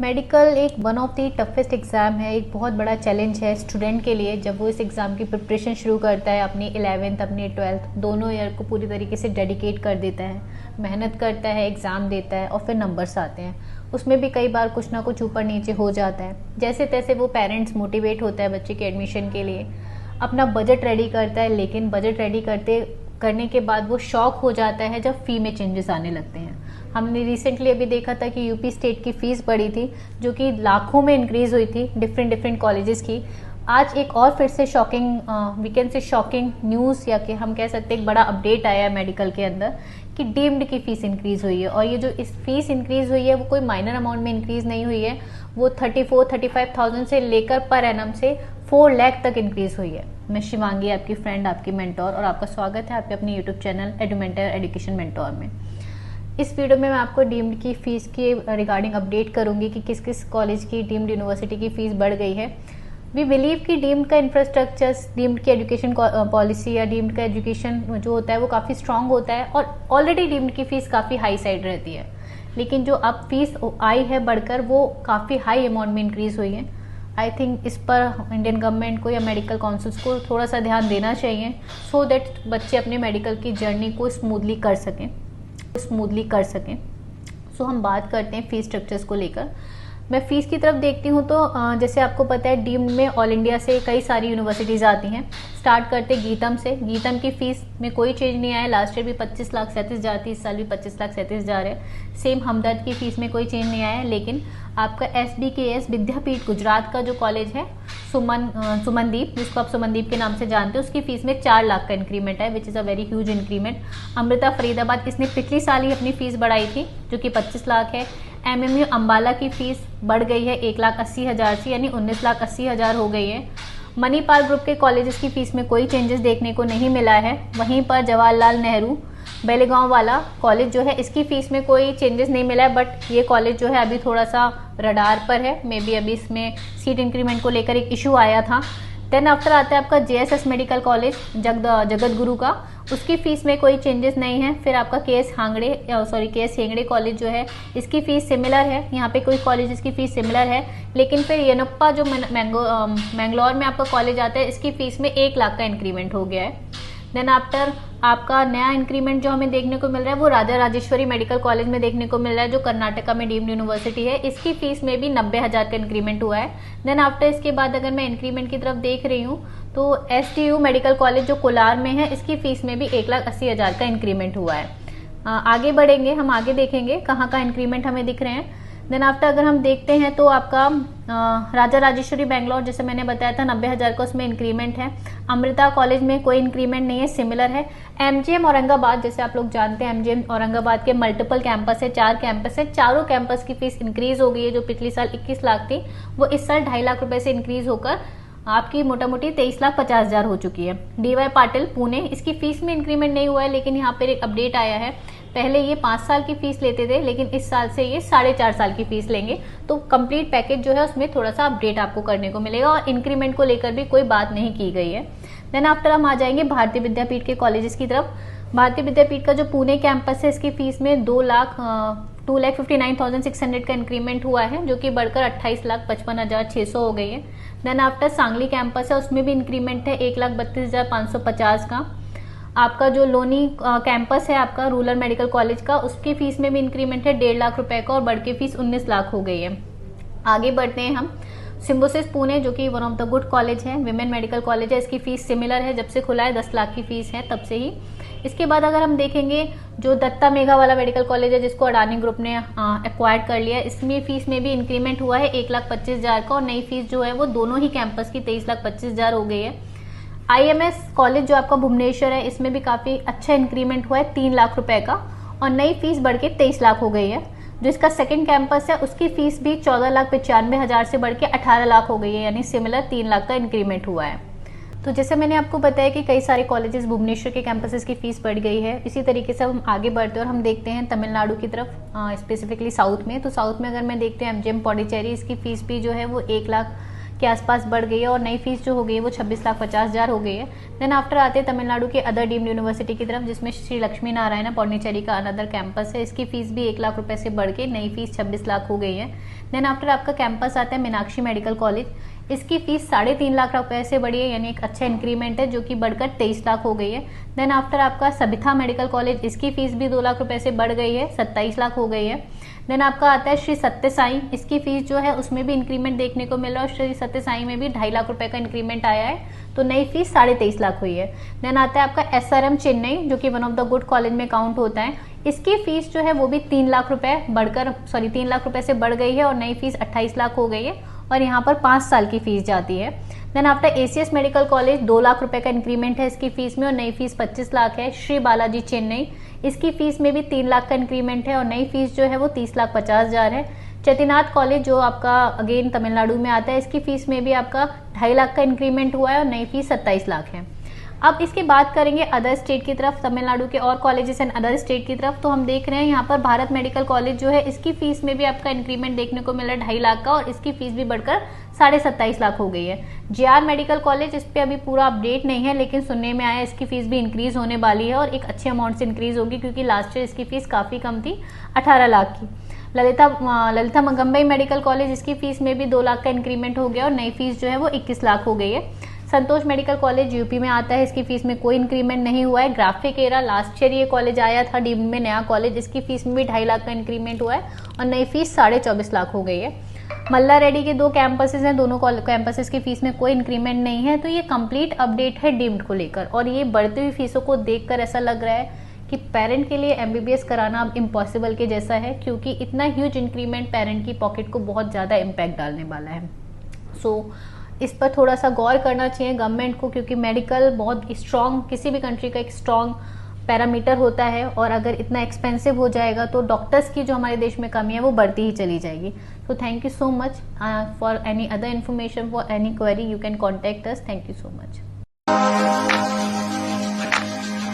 Medical एक one of the toughest exam है, एक बहुत बड़ा चैलेंज है स्टूडेंट के लिए। जब वो इस एग्ज़ाम की प्रिपरेशन शुरू करता है, अपनी 11th अपनी 12th दोनों ईयर को पूरी तरीके से डेडिकेट कर देता है, मेहनत करता है, एग्ज़ाम देता है और फिर नंबर्स आते हैं। उसमें भी कई बार कुछ ना कुछ ऊपर नीचे हो जाता है। जैसे तैसे वो पेरेंट्स मोटिवेट होता है बच्चे के एडमिशन के लिए, अपना बजट रेडी करता है, लेकिन बजट रेडी करने के बाद वो शॉक हो जाता है जब फ़ी में चेंजेस आने लगते हैं। हमने रिसेंटली अभी देखा था कि यूपी स्टेट की फ़ीस बढ़ी थी, जो कि लाखों में इंक्रीज़ हुई थी डिफरेंट कॉलेजेस की। आज एक और फिर से शॉकिंग वीकेंड से शॉकिंग न्यूज़ या कि हम कह सकते हैं एक बड़ा अपडेट आया है मेडिकल के अंदर कि डीम्ड की फ़ीस इंक्रीज़ हुई है। और ये जो इस फीस इंक्रीज़ हुई है वो कोई माइनर अमाउंट में इंक्रीज़ नहीं हुई है, वो 34-35,000 से लेकर पर एनम से 4 लाख तक इंक्रीज़ हुई है। मैं शिवांगी, आपकी फ्रेंड, आपकी मेंटोर, और आपका स्वागत है आपके अपने यूट्यूब चैनल एडुमेंटर एजुकेशन मेंटोर में। इस वीडियो में मैं आपको डीम्ड की फ़ीस के रिगार्डिंग अपडेट करूंगी कि किस किस कॉलेज की डीम्ड यूनिवर्सिटी की फ़ीस बढ़ गई है। वी बिलीव कि डीम्ड का इंफ्रास्ट्रक्चर, डीम्ड की एजुकेशन पॉलिसी या डीम्ड का एजुकेशन जो होता है वो काफ़ी स्ट्रांग होता है और ऑलरेडी डीम्ड की फ़ीस काफ़ी हाई साइड रहती है। लेकिन जो अब फीस आई है बढ़कर वो काफ़ी हाई अमाउंट में इंक्रीज़ हुई है। आई थिंक इस पर इंडियन गवर्नमेंट को या मेडिकल काउंसिल्स को थोड़ा सा ध्यान देना चाहिए, सो दैट बच्चे अपने मेडिकल की जर्नी को स्मूथली कर सकें। सो हम बात करते हैं फ़ीस स्ट्रक्चर्स को लेकर। मैं फ़ीस की तरफ देखती हूँ तो जैसे आपको पता है डीम्ड में ऑल इंडिया से कई सारी यूनिवर्सिटीज़ आती हैं। स्टार्ट करते गीतम से। गीतम की फ़ीस में कोई चेंज नहीं आया, लास्ट ईयर भी 25,37,000 जाती, इस साल भी 25,37,000 जा रहे हैं। सेम हमदर्द की फ़ीस में कोई चेंज नहीं आया, लेकिन आपका SBKS विद्यापीठ गुजरात का जो कॉलेज है सुमनदीप, जिसको आप सुमनदीप के नाम से जानते हो, उसकी फ़ीस में 4 लाख का इंक्रीमेंट है, which is a very huge increment. Amrita Faridabad, इसने पिछली साल ही अपनी फ़ीस बढ़ाई थी जो कि 25 लाख है। MMU अम्बाला की फ़ीस बढ़ गई है 1,80,000 से, यानी 19,80,000 हो गई है। मणिपाल ग्रुप के कॉलेजेस की फ़ीस में कोई चेंजेस देखने को नहीं मिला है। वहीं पर जवाहरलाल नेहरू बेलेगांव वाला कॉलेज जो है, इसकी फ़ीस में कोई चेंजेस नहीं मिला है, बट ये कॉलेज जो है अभी थोड़ा सा रडार पर है। मे बी अभी इसमें सीट इंक्रीमेंट को लेकर एक इशू आया था। देन आफ्टर आता है आपका JSS medical college Jagat Guru का, उसकी फ़ीस में कोई चेंजेस नहीं है। फिर आपका KS हेगड़े कॉलेज जो है, इसकी फ़ीस सिमिलर है। यहाँ पे कोई कॉलेज की फ़ीस सिमिलर है, लेकिन फिर येनप्पा जो मैंगलोर में आपका कॉलेज आता है, इसकी फ़ीस में 1 लाख का इंक्रीमेंट हो गया है। देन आफ्टर आपका नया इंक्रीमेंट जो हमें देखने को मिल रहा है वो राजा राजेश्वरी मेडिकल कॉलेज में देखने को मिल रहा है, जो कर्नाटका में डीम्ड यूनिवर्सिटी है। इसकी फ़ीस में भी 90,000 का इंक्रीमेंट हुआ है। देन आफ्टर इसके बाद अगर मैं इंक्रीमेंट की तरफ देख रही हूँ तो STU मेडिकल कॉलेज जो कोलार में है, इसकी फ़ीस में भी 1,80,000 का इंक्रीमेंट हुआ है। आगे बढ़ेंगे, हम आगे देखेंगे कहाँ का इंक्रीमेंट हमें दिख रहे हैं। देन आफ्टर अगर हम देखते हैं तो आपका राजा राजेश्वरी बेंगलोर, जैसे मैंने बताया था 90,000 का उसमें इंक्रीमेंट है। अमृता कॉलेज में कोई इंक्रीमेंट नहीं है, सिमिलर है। MGM औरंगाबाद, जैसे आप लोग जानते हैं MGM औरंगाबाद के मल्टीपल कैंपस है, 4 कैंपस है, चारों कैंपस की फीस इंक्रीज हो गई है। जो पिछले साल 21 लाख थी वो इस साल 2.5 लाख रुपए से इंक्रीज होकर आपकी मोटा मोटी 23,50,000 हो चुकी है। DY पाटिल पुणे, इसकी फीस में इंक्रीमेंट नहीं हुआ है, लेकिन यहाँ पर एक अपडेट आया है। पहले ये 5 साल की फीस लेते थे, लेकिन इस साल से ये 4.5 साल की फीस लेंगे। तो कंप्लीट पैकेज जो है उसमें थोड़ा सा अपडेट आपको करने को मिलेगा और इंक्रीमेंट को लेकर भी कोई बात नहीं की गई है। देन आफ्टर हम आ जाएंगे भारतीय विद्यापीठ के कॉलेजेस की तरफ। भारतीय विद्यापीठ का जो पुणे कैंपस है, इसकी फीस में 2,59,600 का इंक्रीमेंट हुआ है, जो कि बढ़कर 28,55,600 हो गई है। देन आफ्टर सांगली कैंपस है, उसमें भी इंक्रीमेंट है 1,32,550 का। आपका जो लोनी कैंपस है आपका रूरल मेडिकल कॉलेज का, उसकी फीस में भी इंक्रीमेंट है 1.5 लाख रुपए का और बढ़ के फीस 19 लाख हो गई है। आगे बढ़ते हैं हम। सिम्बोसिस पुणे, जो कि one of the good college है, विमेन मेडिकल कॉलेज है, इसकी फीस सिमिलर है, जब से खुला है 10 लाख की फीस है तब से ही। इसके बाद अगर हम देखेंगे जो दत्ता मेघा वाला मेडिकल कॉलेज है, जिसको अडानी ग्रुप ने एक्वायर्ड कर लिया, इसमें फीस में भी इंक्रीमेंट हुआ है 1,25,000 का, और नई फीस जो है वो दोनों ही कैंपस की 23,25,000 हो गई है। IMS कॉलेज जो आपका भुवनेश्वर है, इसमें भी काफ़ी अच्छा इंक्रीमेंट हुआ है 3 लाख रुपए का, और नई फीस बढ़ के 23 लाख हो गई है। जो इसका सेकंड कैंपस है, उसकी फीस भी 14,95,000 से बढ़ के 18 लाख हो गई है, यानी सिमिलर 3 लाख का इंक्रीमेंट हुआ है। तो जैसे मैंने आपको बताया कि कई सारे कॉलेजेस भुवनेश्वर के कैंपसेस की फीस बढ़ गई है, इसी तरीके से हम आगे बढ़ते हैं और हम देखते हैं तमिलनाडु की तरफ, स्पेसिफिकली साउथ में। तो साउथ में अगर मैं देखते हैं MGM पौंडीचेरी, इसकी फीस भी जो है वो 1 लाख के आसपास बढ़ गई है और नई फीस जो हो गई है वो 26,50,000 हो गई है। देन आफ्टर आते हैं तमिलनाडु के अदर डीम्ड यूनिवर्सिटी की तरफ, जिसमें श्री लक्ष्मी नारायण पौंडीचेरी का अनदर कैंपस है। इसकी फीस भी 1 लाख रुपए से बढ़ के नई फीस 26 लाख हो गई है। देन आफ्टर आपका कैंपस आता है मीनाक्षी मेडिकल कॉलेज। इसकी फीस 3.5 लाख रुपए से बढ़ी है, यानी एक अच्छा इंक्रीमेंट है जो कि बढ़कर 23 लाख हो गई है। देन आफ्टर आपका सबिथा मेडिकल कॉलेज, इसकी फीस भी 2 लाख रुपए से बढ़ गई है, 27 लाख हो गई है। देन आपका आता है श्री सत्य साई, इसकी फीस जो है उसमें भी इंक्रीमेंट देखने को मिल रहा है और श्री सत्य साई में भी 2.5 लाख रुपए का इंक्रीमेंट आया है, तो नई फीस 23.5 लाख हुई है। देन आता है आपका SRM चेन्नई, जो कि one of the good college में काउंट होता है। इसकी फीस जो है वो भी 3 लाख रुपए 3 लाख रुपए से बढ़ गई है और नई फीस 28 लाख हो गई है और यहाँ पर 5 साल की फीस जाती है। Then after ACS medical college 2 lakh रुपए का इंक्रीमेंट है इसकी फीस में और नई फीस 25 लाख है। श्री बालाजी चेन्नई, इसकी फीस में भी 3 लाख का इंक्रीमेंट है और नई फीस जो है वो 30,50,000 है। चेतीनाथ कॉलेज जो आपका अगेन तमिलनाडु में आता है, इसकी फीस में भी आपका 2.5 लाख का इंक्रीमेंट हुआ है और नई फीस 27 लाख है। अब इसकी बात करेंगे अदर स्टेट की तरफ, तमिलनाडु के और कॉलेजेस एंड अदर स्टेट की तरफ, तो हम देख रहे हैं यहाँ पर भारत मेडिकल कॉलेज जो है इसकी फीस में भी आपका इंक्रीमेंट देखने को मिला 2.5 लाख का और इसकी फीस भी बढ़कर 27.5 लाख हो गई है। JR मेडिकल कॉलेज, इस पे अभी पूरा अपडेट नहीं है लेकिन सुनने में आया इसकी फीस भी इंक्रीज होने वाली है और एक अच्छे अमाउंट से इंक्रीज होगी क्योंकि लास्ट ईयर इसकी फीस काफी कम थी, 18 लाख की। ललिता मंगम्बई मेडिकल कॉलेज, इसकी फीस में भी 2 लाख का इंक्रीमेंट हो गया और नई फीस जो है वो 21 लाख हो गई है। संतोष मेडिकल कॉलेज यूपी में आता है, इसकी फीस में कोई इंक्रीमेंट नहीं हुआ है। ग्राफिक एरा, लास्ट ईयर ये कॉलेज आया था डीम्ड में नया कॉलेज, इसकी फीस में भी 2.5 लाख का इंक्रीमेंट हुआ है और नई फीस 24.5 लाख हो गई है। मल्ला रेड्डी के 2 कैंपसेस हैं, दोनों कैंपसेस की फीस में कोई इंक्रीमेंट नहीं है। तो ये कंप्लीट अपडेट है डीम्ड को लेकर और ये बढ़ती हुई फीसों को देखकर ऐसा लग रहा है कि पेरेंट के लिए MBBS कराना अब इम्पॉसिबल के जैसा है, क्योंकि इतना ह्यूज इंक्रीमेंट पेरेंट की पॉकेट को बहुत ज़्यादा इम्पैक्ट डालने वाला है। इस पर थोड़ा सा गौर करना चाहिए गवर्नमेंट को, क्योंकि मेडिकल बहुत स्ट्रॉन्ग, किसी भी कंट्री का एक स्ट्रॉन्ग पैरामीटर होता है और अगर इतना एक्सपेंसिव हो जाएगा तो डॉक्टर्स की जो हमारे देश में कमी है वो बढ़ती ही चली जाएगी। So thank you so much. For any other information, for any query, you can contact us. Thank you so much.